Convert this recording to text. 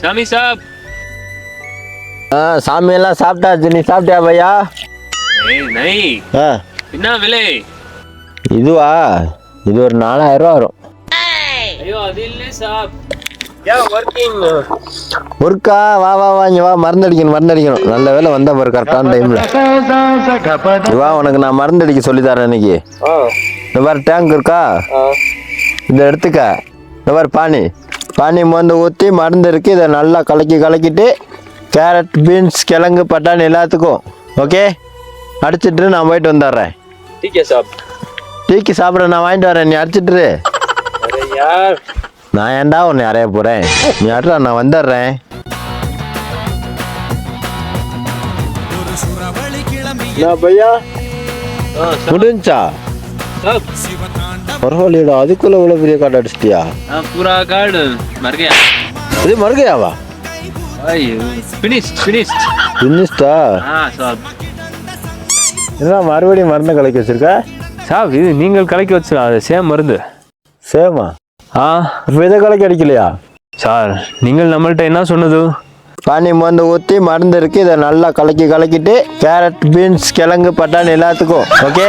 சாமி சாப். சாமியெல்லாம் சாப்பிட்டாச்சு. நீ சாப்பிட்டியா பையா? நை என்ன விலை? இதுவா? இது ஒரு 4000 ரூபா வரும். ஐயோ அது இல்லை சாப். ஒர்க்கா வா வா வா இங்க வா. மருந்தடிக்கணும். நல்ல வேலை வந்த பாரு கரெக்டான டைம்ல. வா உனக்கு நான் மருந்தடிக்க சொல்லித்தரேன் இன்னைக்கு. இந்த மாதிரி டேங்க் இருக்கா, இதை எடுத்துக்க. இந்த மாதிரி பானி மருந்து ஊற்றி மருந்து இருக்கு. இதை நல்லா கலக்கிட்டு கேரட் பீன்ஸ் கிழங்கு பட்டாணி எல்லாத்துக்கும் ஓகே அடிச்சிட்டு நான் போயிட்டு வந்துடுறேன். டீக்கு சாப்பிட நான் வாங்கிட்டு வரேன். நீ அடிச்சிட்டு நான் ஏன்டா உன்னை அறைய போறேன். நீ அட்ரா நான் வந்துடுறேன். பையா முடிஞ்சா பரவாயில்லையடா. அதுக்குள்ள இவ்வளவு பெரிய கார்டு அடிச்சிட்டியா? पूरा कार्ड मर गया. இது மறுகையாவா? फिनिश्डா? சாப். என்ன மறுபடியும் மருந்து கலக்கி வச்சிருக்க? சாப் இது நீங்கள் கலக்கி வச்சு அது சேம் மருந்து. சேமா? இதை கலக்கி அடிக்கலையா? சார் நீங்கள் நம்மள்ட்ட என்ன சொன்னது? பானி மருந்து ஊற்றி மருந்து இருக்கு. இதை நல்லா கலக்கிட்டு கேரட் பீன்ஸ் கிழங்கு பட்டாணி எல்லாத்துக்கும் ஓகே